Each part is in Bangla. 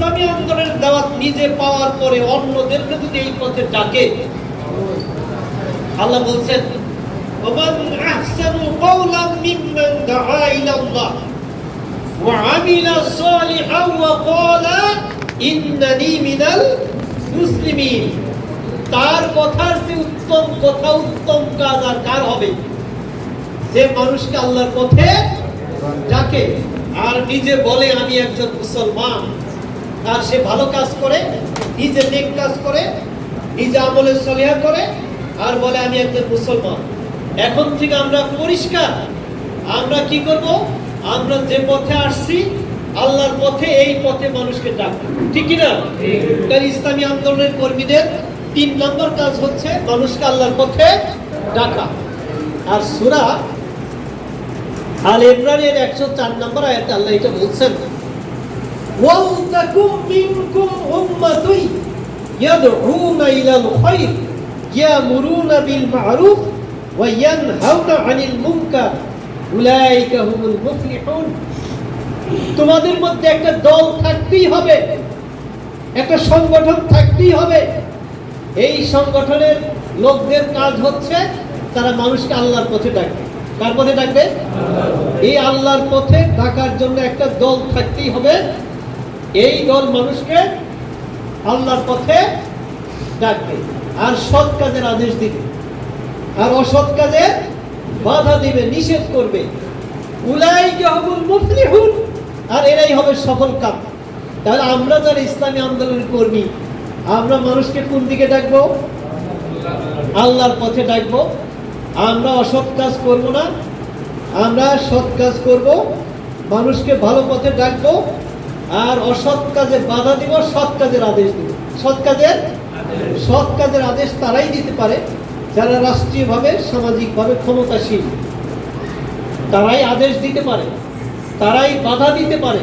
ইসলামী আন্দোলনের দাওয়াত নিজে পাওয়ার পরে অন্যদেরকে যদি এই পথে ডাকে, আল্লাহ বলছেন ওমান আহসানু কাওলাম মিম্মান দাআ ইলাল্লাহ ওয়া আমিলা সালিহান ওয়া ক্বালা ইন্নানি মিনাল মুসলিমিন। তার কথার চেয়ে উত্তম কথা, উত্তম কাজ আর কার হবে? যে মানুষকে আল্লাহর পথে ডাকে আর নিজে বলে আমি একজন মুসলমান, আর সে ভালো কাজ করে, নিজে নেক কাজ করে, নিজে আমলে সলিহা করে আর বলে আমি একজন মুসলমান। এখন থেকে আমরা পরিষ্কার, আমরা কি করব? আমরা যে পথে আসছি আল্লাহর পথে, এই পথে মানুষকে ডাকবো, ঠিক কি না? তাই ইসলামী আন্দোলনের কর্মীদের 3 নম্বর কাজ হচ্ছে মানুষকে আল্লাহর পথে ডাকা। আর সূরা আল ইমরানের 104 নম্বর আয়াতে আল্লাহ এটা বলছেন ওয়াল তাকুম মিনকুম উম্মাতুন ইয়াদউনা ইলাল খায়র ইয়ামুরুনা বিল মা'রুফ ওয়া ইয়ানহাউনা আনিল মুনকার উলাইকা হুমুল মুফলিহুন। তোমাদের মধ্যে একটা দল থাকতেই হবে, একটা সংগঠন থাকতেই হবে। এই সংগঠনের লোকদের কাজ হচ্ছে তারা মানুষকে আল্লাহর পথে ডাকবে। কার পথে ডাকবে? এই আল্লাহর পথে ডাকার জন্য একটা দল থাকতেই হবে। এই দল মানুষকে আল্লাহর পথে ডাকবে আর সৎ কাজের আদেশ দিবে আর অসৎ কাজে বাধা দিবে, নিষেধ করবে। উলাইকা হুমুল মুফলিহুন, আর এরাই হবে সফল কাম। তাহলে আমরা যারা ইসলামী আন্দোলনের কর্মী, আমরা মানুষকে কোন দিকে ডাকবো? আল্লাহর পথে ডাকবো। আমরা অসৎ কাজ করব না, আমরা সৎ কাজ করব, মানুষকে ভালো পথে ডাকবো আর অসৎ কাজে বাধা দিব, সৎ কাজের আদেশ দিব। সৎ কাজের আদেশ তারাই দিতে পারে যারা রাষ্ট্রীয়ভাবে, সামাজিকভাবে ক্ষমতাশীল। তারাই আদেশ দিতে পারে, তারাই বাধা দিতে পারে।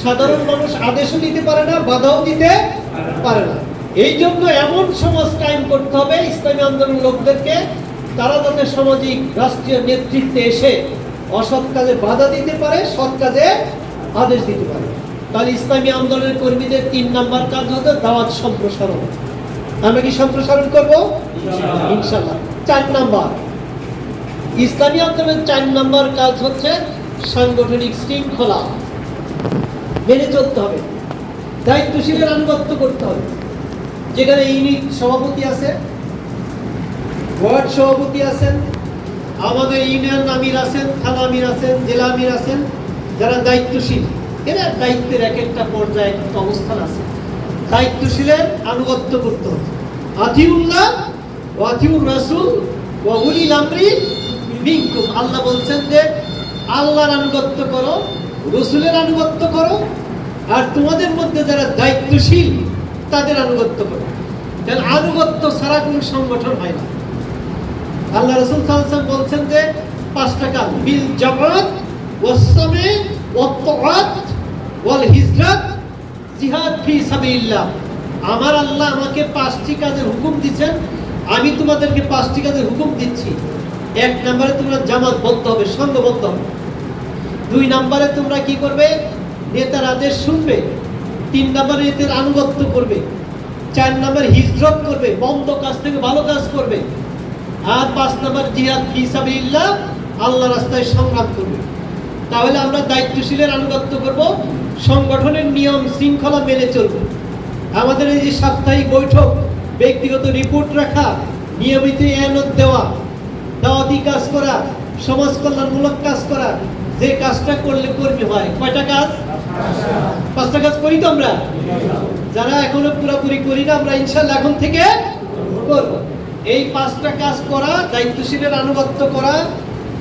সাধারণ মানুষ আদেশও দিতে পারে না, বাধাও দিতে পারে না। এই জন্য এমন সমাজ কায়েম করতে হবে ইসলামী আন্দোলন লোকদেরকে, তারা যাতে সামাজিক রাষ্ট্রীয় নেতৃত্বে এসে অসৎ কাজে বাধা দিতে পারে, সৎ কাজে আদেশ দিতে পারে। তাহলে ইসলামী আন্দোলনের কর্মীদের 3 নম্বর কাজ হচ্ছে দাওয়াত সম্প্রসারণ। আমরা কি সম্প্রসারণ করবো? ইনশাআল্লাহ। 4 নম্বর, ইসলামী আন্দোলনের 4 নম্বর কাজ হচ্ছে সাংগঠনিক শৃঙ্খলা মেনে চলতে হবে, দায়িত্বশীলের আনুগত্য করতে হবে। যেখানে ইউনিট সভাপতি আছে, ওয়ার্ড সভাপতি আছেন, আমাদের ইউনিয়ন আমির আছেন, থানা আমির আছেন, জেলা আমির আছেন, যারা দায়িত্বশীল, এরা দায়িত্বের এক একটা পর্যায়ে এক একটা অবস্থান আছে। দায়িত্বশীলের আনুগত্য করতে হবে। আতিউল্লাহ ওয়া আতিউর রাসূল ওয়া উলিল আমরি মিনকুম। আল্লাহ বলছেন যে আল্লাহর আনুগত্য করো, রাসূলের আনুগত্য করো, আর তোমাদের মধ্যে যারা দায়িত্বশীল তাদের আনুগত্য করো। তাহলে আনুগত্য ছাড়া কোনো সংগঠন হয় না। আল্লাহ রাসূল সাল্লাল্লাহু আলাইহি ওয়াসাল্লাম বলছেন যে 5টা কাজ, বিল জামাত ওয়াস সামি ওয়াত তাআত ওয়াল হিজরাত জিহাদ ফি সাবিলিল্লাহ। আমার আল্লাহ আমাকে 5টি কাজের হুকুম দিয়েছেন, আমি তোমাদেরকে 5টি কাজের হুকুম দিচ্ছি। 1 নম্বরে তোমরা জামাতবদ্ধ হবে, সংঘবদ্ধ হবে। 2 নম্বরে তোমরা কি করবে? নেতার আদেশ শুনবে। 3 নম্বরে নেতার আনুগত্য করবে। 4 নম্বরে হিজরত করবে, মন্দ কাজ থেকে ভালো কাজ করবে। আর 5 নম্বর জিহাদ ফি সাবিলিল্লাহ, আল্লাহর রাস্তায় সংগ্রাম করবে। তাহলে আমরা দায়িত্বশীলের আনুগত্য করব, সংগঠনের নিয়ম শৃঙ্খলা মেনে চলব। আমাদের এই যে সাপ্তাহিক বৈঠক, ব্যক্তিগত রিপোর্ট রাখা, নিয়মিত এয়ানত দেওয়া, দাওয়াতি কাজ করা, সমাজ কল্যাণমূলক কাজ করা, যে কাজটা করলে কর্মী হয়। কয়টা কাজ? 5টা কাজ করি তো আমরা। যারা এখনো পুরোপুরি করি না, আমরা ইনশাআল্লাহ এখন থেকে করব। এই 5টা কাজ করা, দায়িত্বশীলের আনুগত্য করা,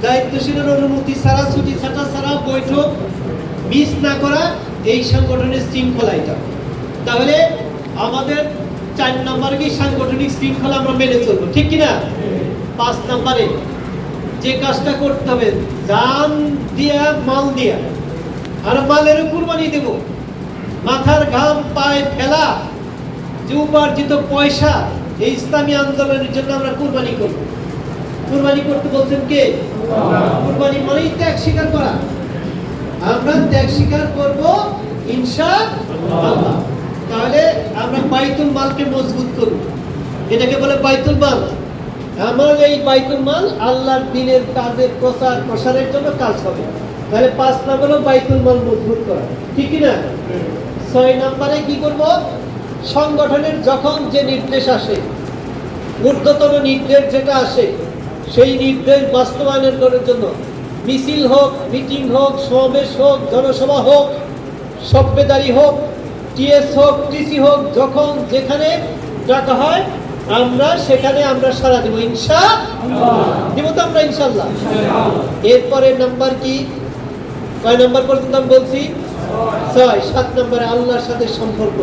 দায়িত্বশীলের অনুমতি ছাড়া, ছুটি ছাটা ছাড়া বৈঠক মিস না করা, এই সংগঠনের শৃঙ্খলা এটা। তাহলে আমাদের 4 নম্বরে কি সাংগঠনিক শৃঙ্খলা আমরা মেনে চলবো, ঠিক কিনা? 5 নম্বরে যে কাজটা করতে হবে, জান দিয়া মাল দিয়া, আর মালের কুরবানি দেব। মাথার ঘাম পায়ে ফেলা যে উপার্জিত পয়সা এই ইসলামী আন্দোলনের জন্য আমরা কুরবানি করব। কুরবানি করতে বলছেন কে? কুরবানি মানেই ত্যাগ স্বীকার করা। আমরা ত্যাগ স্বীকার করব ইনশাআল্লাহ। আমরা বাইতুল মালকে মজবুত করব। এটাকে বলে বাইতুল মাল। আমার এই বাইতুল মাল আল্লাহর দ্বীনের কাজের প্রচার প্রসারের জন্য কাজ হবে। তাহলে 5 নম্বর হলো বাইতুল মাল মজবুত করা, ঠিক কি না? 6 নম্বরে কি করব? সংগঠনের যখন যে নির্দেশ আসে, ঊর্ধ্বতন নির্দেশ যেটা আসে, সেই নির্দেশ বাস্তবায়নের করার জন্য মিছিল হোক, মিটিং হোক, সমাবেশ হোক, জনসভা হোক, সভ্যদারি হোক, টিএস হোক, টিসি হোক, যখন যেখানে ডাকা হয় আমরা সেখানে আমরা সাড়া দেব, ইনশাআল্লাহ। দিব তো আমরা ইনশাআল্লাহ। এরপরে নাম্বার কি? কয় নাম্বার পর্যন্ত আমি বলছি? 6। 7 নম্বরে আল্লাহর সাথে সম্পর্ক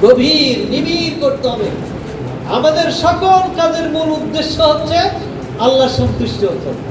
গভীর নিবিড় করতে হবে। আমাদের সকল কাজের মূল উদ্দেশ্য হচ্ছে আল্লাহ সন্তুষ্ট হতে হবে।